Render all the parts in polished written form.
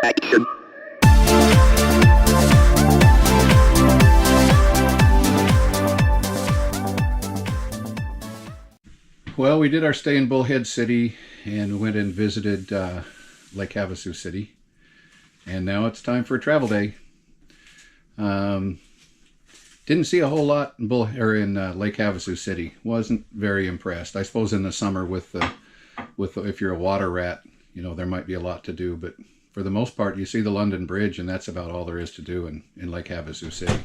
Action. Well, we did our stay in Bullhead City and went and visited Lake Havasu City. And now it's time for a travel day. Didn't see a whole lot in Lake Havasu City. Wasn't very impressed. I suppose in the summer with if you're a water rat, you know, there might be a lot to do. But for the most part, you see the London Bridge, and that's about all there is to do in Lake Havasu City.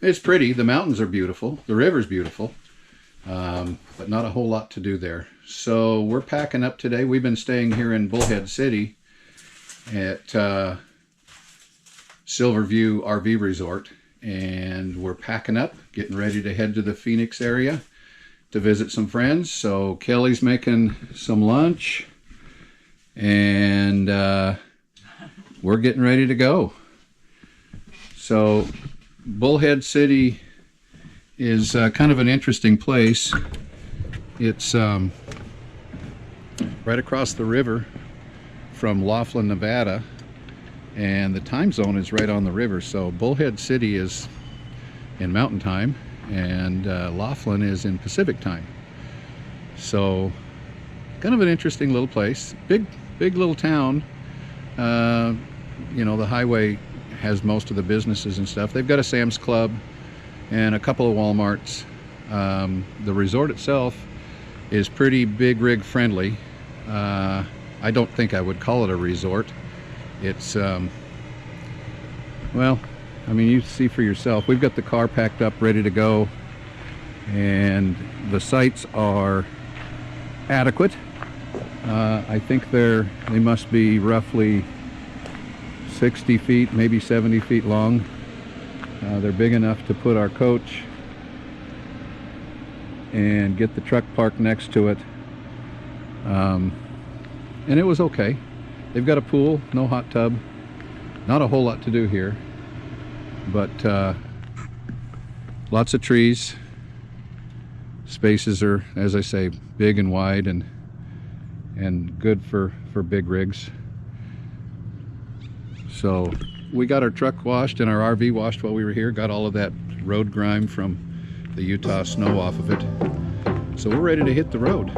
It's pretty. The mountains are beautiful. The river's beautiful. But not a whole lot to do there. So we're packing up today. We've been staying here in Bullhead City at Silverview RV Resort, and we're packing up, getting ready to head to the Phoenix area to visit some friends. So Kelly's making some lunch, and we're getting ready to go. So Bullhead City is kind of an interesting place. It's right across the river from Laughlin, Nevada, and the time zone is right on the river. So Bullhead City is in Mountain Time, and Laughlin is in Pacific Time. So kind of an interesting little place. Big little town. You know, the highway has most of the businesses and stuff. They've got a Sam's Club and a couple of Walmarts. The resort itself is pretty big rig friendly. I don't think I would call it a resort. It's well, I mean, you see for yourself. We've got the car packed up, ready to go, and the sites are adequate. I think they must be roughly 60 feet, maybe 70 feet long. They're big enough to put our coach and get the truck parked next to it. And it was okay. They've got a pool, no hot tub. Not a whole lot to do here, but lots of trees. Spaces are, as I say, big and wide and good for big rigs. So we got our truck washed and our RV washed while we were here. Got all of that road grime from the Utah snow off of it. So we're ready to hit the road.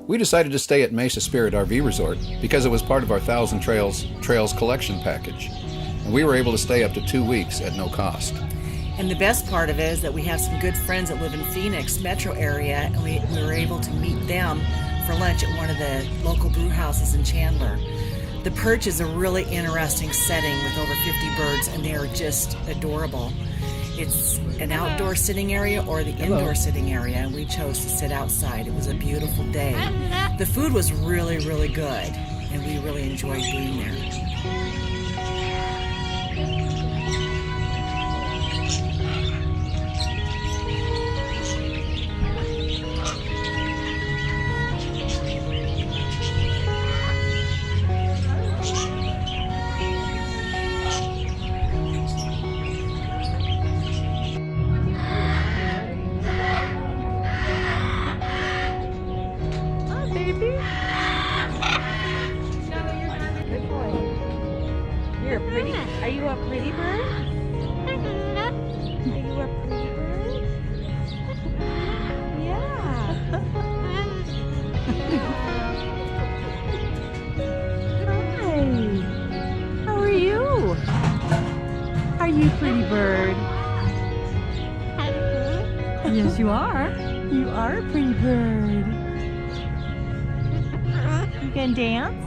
We decided to stay at Mesa Spirit RV Resort because it was part of our Thousand Trails collection package. And we were able to stay up to 2 weeks at no cost. And the best part of it is that we have some good friends that live in Phoenix metro area, and we were able to meet them for lunch at one of the local brew houses in Chandler. The Perch is a really interesting setting with over 50 birds, and they are just adorable. It's an outdoor sitting area or the indoor sitting area, and we chose to sit outside. It was a beautiful day. The food was really, really good, and we really enjoyed being there. You're pretty. Are you a pretty bird? Are you a pretty bird? Yeah. Hi. How are you? Are you a pretty bird? Yes, you are. You are a pretty bird. You can dance?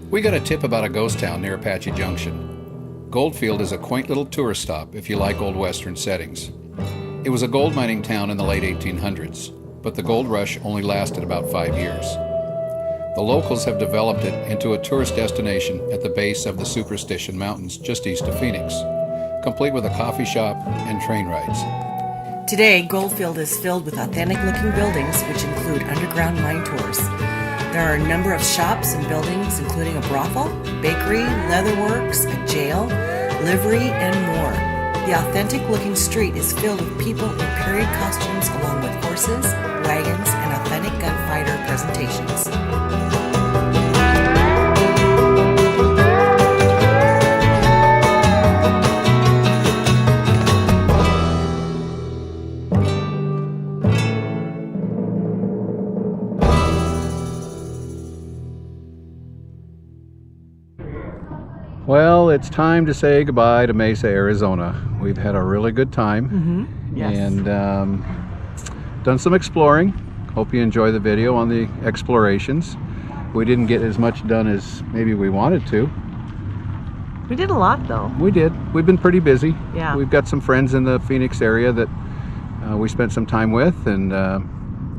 We got a tip about a ghost town near Apache Junction. Goldfield is a quaint little tourist stop if you like old western settings. It was a gold mining town in the late 1800s, but the gold rush only lasted about 5 years. The locals have developed it into a tourist destination at the base of the Superstition Mountains just east of Phoenix, complete with a coffee shop and train rides. Today, Goldfield is filled with authentic-looking buildings which include underground mine tours. There are a number of shops and buildings, including a brothel, bakery, leatherworks, a jail, livery, and more. The authentic-looking street is filled with people in period costumes along with horses, wagons, and authentic gunfighter presentations. Well, it's time to say goodbye to Mesa, Arizona. We've had a really good time Yes. and done some exploring. Hope you enjoy the video on the explorations. We didn't get as much done as maybe we wanted to. We did a lot though. We did. We've been pretty busy. Yeah. We've got some friends in the Phoenix area that we spent some time with and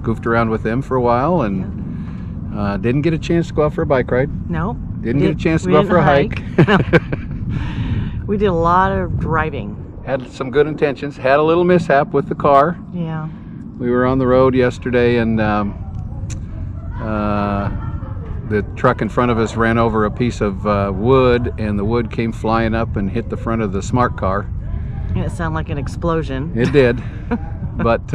goofed around with them for a while and didn't get a chance to go out for a bike ride. No. Didn't get a chance to go out for a hike. We did a lot of driving. Had some good intentions. Had a little mishap with the car. Yeah. We were on the road yesterday and the truck in front of us ran over a piece of wood, and the wood came flying up and hit the front of the smart car. And it sounded like an explosion. It did. But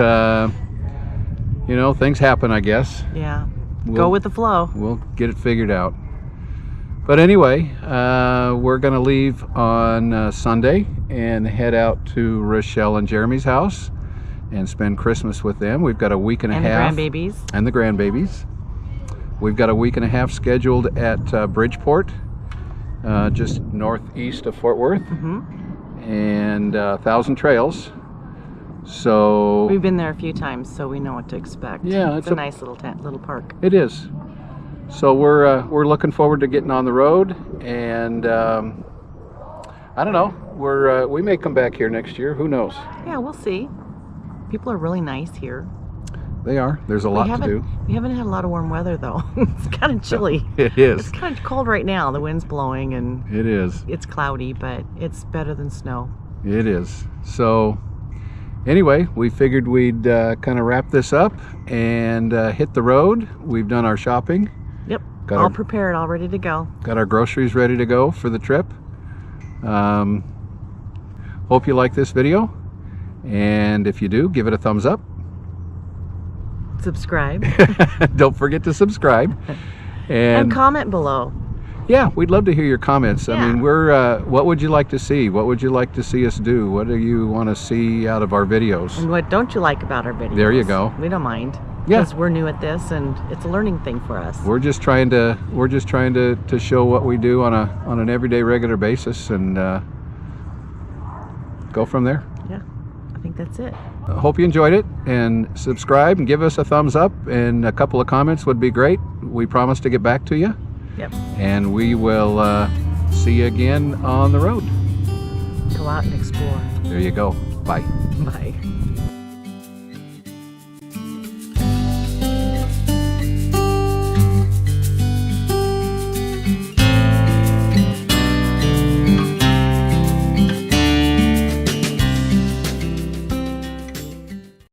you know, things happen, I guess. Yeah. Go with the flow. We'll get it figured out. But anyway, we're going to leave on Sunday and head out to Rochelle and Jeremy's house and spend Christmas with them. We've got a week and a half. And the grandbabies. And the grandbabies. We've got a week and a half scheduled at Bridgeport, just northeast of Fort Worth, and Thousand Trails. So We've been there a few times, so we know what to expect. Yeah, it's a nice little park. It is. So we're looking forward to getting on the road, and I don't know. We may come back here next year. Who knows? Yeah, we'll see. People are really nice here. They are. There's a lot to do. We haven't had a lot of warm weather though. It's kind of chilly. It is. It's kind of cold right now. The wind's blowing and It is. it's cloudy, but it's better than snow. It is. So anyway, we figured we'd kind of wrap this up and hit the road. We've done our shopping. Yep. Got all our- prepared, all ready to go. Got our groceries ready to go for the trip. Hope you like this video. And if you do, give it a thumbs up. Subscribe. Don't forget to subscribe. And comment below. Yeah, we'd love to hear your comments. I Yeah. mean, what would you like to see? What would you like to see us do? What do you want to see out of our videos? And what don't you like about our videos? There you go. We don't mind. Yeah. Because we're new at this and it's a learning thing for us. We're just trying to show what we do on an everyday regular basis and go from there. Yeah. I think that's it. I hope you enjoyed it, and subscribe and give us a thumbs up, and a couple of comments would be great. We promise to get back to you. Yep. And we will see you again on the road. Go out and explore. There you go. Bye. Bye.